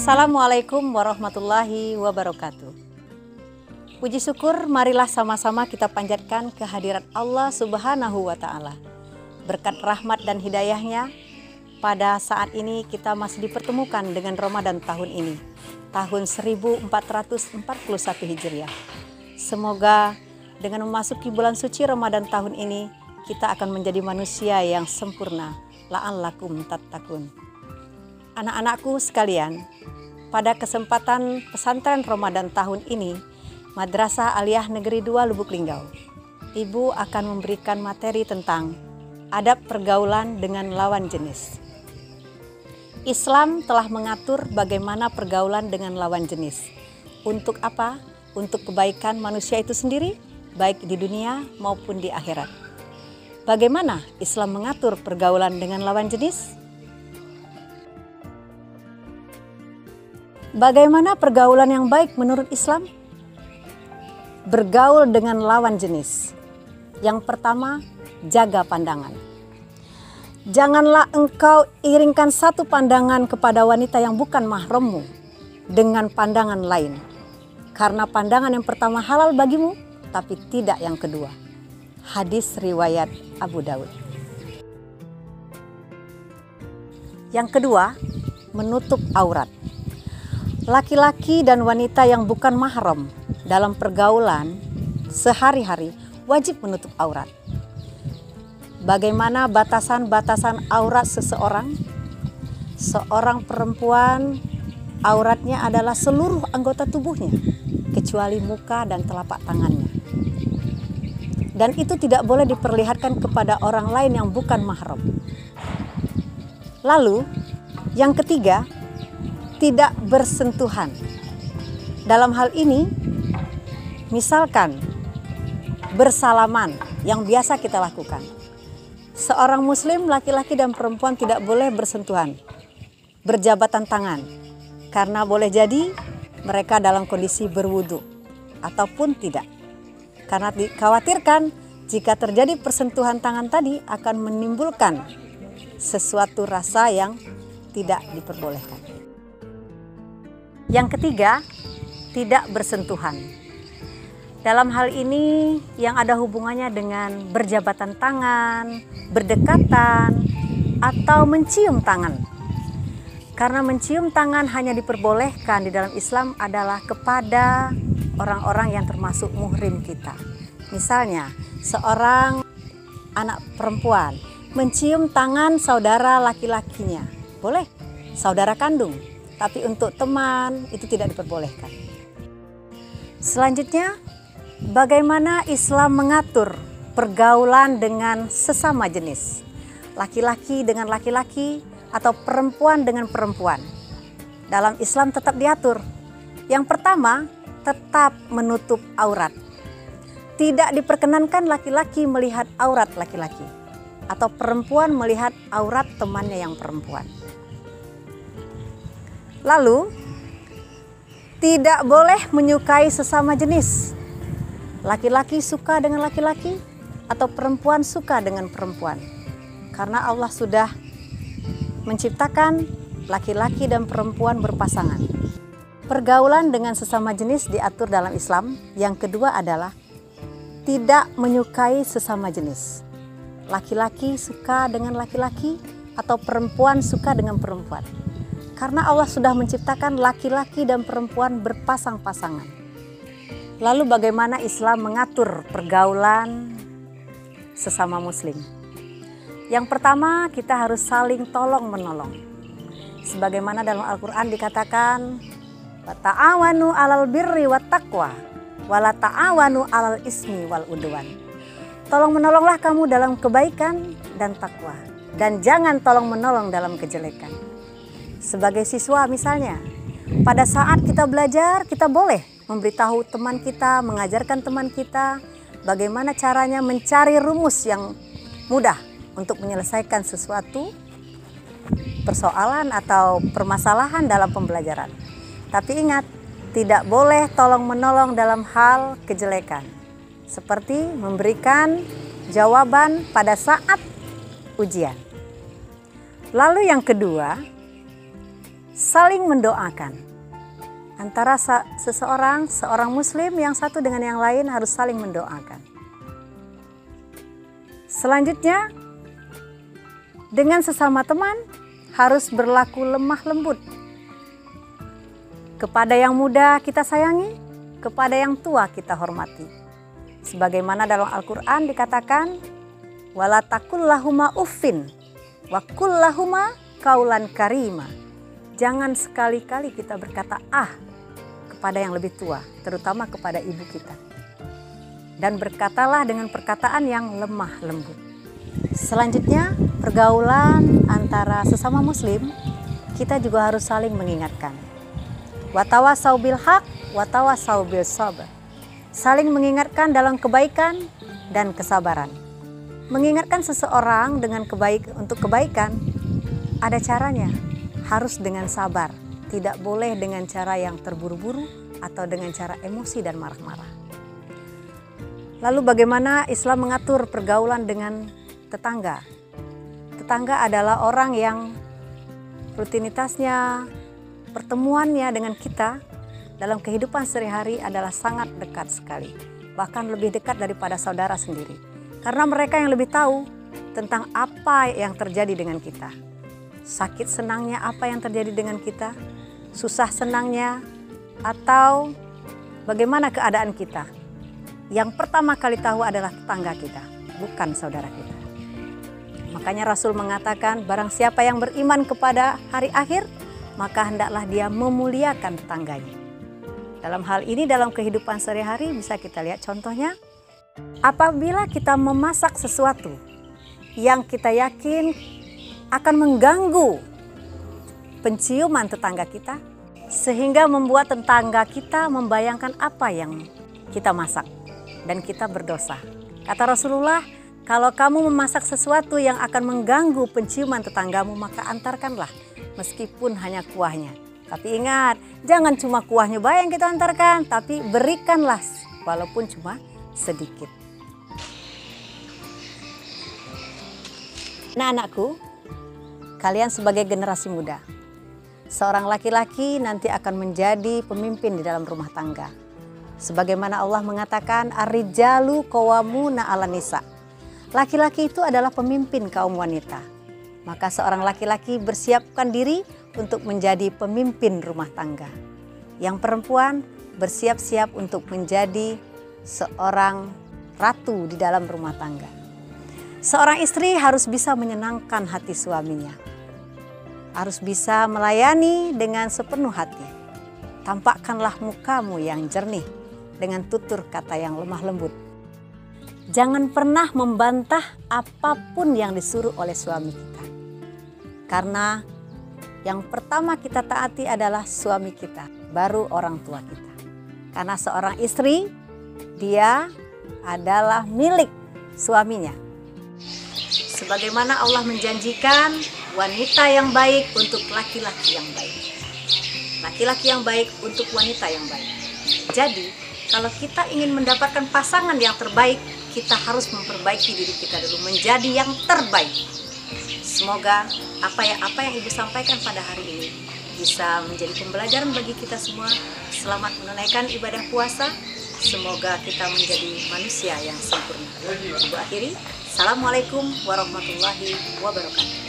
Assalamualaikum warahmatullahi wabarakatuh. Puji syukur marilah sama-sama kita panjatkan kehadirat Allah Subhanahu wa Ta'ala. Berkat rahmat dan hidayahnya, pada saat ini kita masih dipertemukan dengan Ramadan tahun ini, tahun 1441 Hijriah. Semoga dengan memasuki bulan suci Ramadan tahun ini, kita akan menjadi manusia yang sempurna. La'allakum tattaqun. Anak-anakku sekalian, pada kesempatan pesantren Ramadan tahun ini, Madrasah Aliyah Negeri 2 Lubuk Linggau, Ibu akan memberikan materi tentang adab pergaulan dengan lawan jenis. Islam telah mengatur bagaimana pergaulan dengan lawan jenis. Untuk apa? Untuk kebaikan manusia itu sendiri, baik di dunia maupun di akhirat. Bagaimana Islam mengatur pergaulan dengan lawan jenis? Bagaimana pergaulan yang baik menurut Islam? Bergaul dengan lawan jenis. Yang pertama, jaga pandangan. Janganlah engkau iringkan satu pandangan kepada wanita yang bukan mahrammu dengan pandangan lain. Karena pandangan yang pertama halal bagimu, tapi tidak yang kedua. Hadis riwayat Abu Daud. Yang kedua, menutup aurat. Laki-laki dan wanita yang bukan mahram dalam pergaulan sehari-hari wajib menutup aurat. Bagaimana batasan-batasan aurat seseorang? Seorang perempuan auratnya adalah seluruh anggota tubuhnya, kecuali muka dan telapak tangannya. Dan itu tidak boleh diperlihatkan kepada orang lain yang bukan mahram. Lalu, yang ketiga, tidak bersentuhan. Dalam hal ini, misalkan bersalaman yang biasa kita lakukan. Seorang muslim laki-laki dan perempuan tidak boleh bersentuhan, berjabatan tangan, karena boleh jadi mereka dalam kondisi berwudu ataupun tidak. Karena dikhawatirkan jika terjadi persentuhan tangan tadi akan menimbulkan sesuatu rasa yang tidak diperbolehkan. Yang ketiga, tidak bersentuhan. Dalam hal ini yang ada hubungannya dengan berjabatan tangan, berdekatan, atau mencium tangan. Karena mencium tangan hanya diperbolehkan di dalam Islam adalah kepada orang-orang yang termasuk muhrim kita. Misalnya, seorang anak perempuan mencium tangan saudara laki-lakinya. Boleh, saudara kandung. Tapi untuk teman itu tidak diperbolehkan. Selanjutnya, bagaimana Islam mengatur pergaulan dengan sesama jenis? Laki-laki dengan laki-laki atau perempuan dengan perempuan. Dalam Islam tetap diatur. Yang pertama, tetap menutup aurat. Tidak diperkenankan laki-laki melihat aurat laki-laki atau perempuan melihat aurat temannya yang perempuan. Lalu, tidak boleh menyukai sesama jenis. Laki-laki suka dengan laki-laki atau perempuan suka dengan perempuan. Karena Allah sudah menciptakan laki-laki dan perempuan berpasangan. Pergaulan dengan sesama jenis diatur dalam Islam. Yang kedua adalah tidak menyukai sesama jenis. Laki-laki suka dengan laki-laki atau perempuan suka dengan perempuan. Karena Allah sudah menciptakan laki-laki dan perempuan berpasang-pasangan. Lalu bagaimana Islam mengatur pergaulan sesama muslim? Yang pertama, kita harus saling tolong-menolong. Sebagaimana dalam Al-Quran dikatakan, "Ta'awanu 'alal birri wat taqwa, wa la ta'awanu 'alal ismi wal udwan." Tolong-menolonglah kamu dalam kebaikan dan takwa, dan jangan tolong-menolong dalam kejelekan. Sebagai siswa misalnya, pada saat kita belajar, kita boleh memberitahu teman kita, mengajarkan teman kita bagaimana caranya mencari rumus yang mudah untuk menyelesaikan sesuatu persoalan atau permasalahan dalam pembelajaran. Tapi ingat, tidak boleh tolong-menolong dalam hal kejelekan. Seperti memberikan jawaban pada saat ujian. Lalu yang kedua, saling mendoakan. Antara seorang muslim yang satu dengan yang lain harus saling mendoakan. Selanjutnya, dengan sesama teman harus berlaku lemah lembut. Kepada yang muda kita sayangi, kepada yang tua kita hormati. Sebagaimana dalam Al-Quran dikatakan, wala taqul lahuma uffin wa qul lahuma qaulan karima. Jangan sekali-kali kita berkata kepada yang lebih tua, terutama kepada ibu kita. Dan berkatalah dengan perkataan yang lemah lembut. Selanjutnya, pergaulan antara sesama muslim, kita juga harus saling mengingatkan. Watawasau bil haq, watawasau bil sabr. Saling mengingatkan dalam kebaikan dan kesabaran. Mengingatkan seseorang untuk kebaikan, ada caranya, harus dengan sabar. Tidak boleh dengan cara yang terburu-buru atau dengan cara emosi dan marah-marah. Lalu bagaimana Islam mengatur pergaulan dengan tetangga? Tetangga adalah orang yang rutinitasnya, pertemuannya dengan kita dalam kehidupan sehari-hari adalah sangat dekat sekali. Bahkan lebih dekat daripada saudara sendiri. Karena mereka yang lebih tahu tentang apa yang terjadi dengan kita. Sakit senangnya apa yang terjadi dengan kita, susah senangnya, atau bagaimana keadaan kita. Yang pertama kali tahu adalah tetangga kita, bukan saudara kita. Makanya Rasul mengatakan, barang siapa yang beriman kepada hari akhir, maka hendaklah dia memuliakan tetangganya. Dalam hal ini, dalam kehidupan sehari-hari bisa kita lihat contohnya, apabila kita memasak sesuatu yang kita yakin akan mengganggu penciuman tetangga kita, sehingga membuat tetangga kita membayangkan apa yang kita masak dan kita berdosa. Kata Rasulullah, kalau kamu memasak sesuatu yang akan mengganggu penciuman tetanggamu, maka antarkanlah meskipun hanya kuahnya. Tapi ingat, jangan cuma kuahnya yang kita antarkan, tapi berikanlah walaupun cuma sedikit. Nah, anakku, kalian sebagai generasi muda, seorang laki-laki nanti akan menjadi pemimpin di dalam rumah tangga. Sebagaimana Allah mengatakan, ar-rijalu qawwamuna 'alan nisa. Laki-laki itu adalah pemimpin kaum wanita. Maka seorang laki-laki bersiapkan diri untuk menjadi pemimpin rumah tangga. Yang perempuan bersiap-siap untuk menjadi seorang ratu di dalam rumah tangga. Seorang istri harus bisa menyenangkan hati suaminya. Harus bisa melayani dengan sepenuh hati. Tampakkanlah mukamu yang jernih dengan tutur kata yang lemah lembut. Jangan pernah membantah apapun yang disuruh oleh suami kita. Karena yang pertama kita taati adalah suami kita, baru orang tua kita. Karena seorang istri, dia adalah milik suaminya. Sebagaimana Allah menjanjikan wanita yang baik untuk laki-laki yang baik. Laki-laki yang baik untuk wanita yang baik. Jadi, kalau kita ingin mendapatkan pasangan yang terbaik, kita harus memperbaiki diri kita dulu menjadi yang terbaik. Semoga apa yang Ibu sampaikan pada hari ini bisa menjadi pembelajaran bagi kita semua. Selamat menunaikan ibadah puasa. Semoga kita menjadi manusia yang sempurna. Ibu akhiri, Assalamualaikum warahmatullahi wabarakatuh.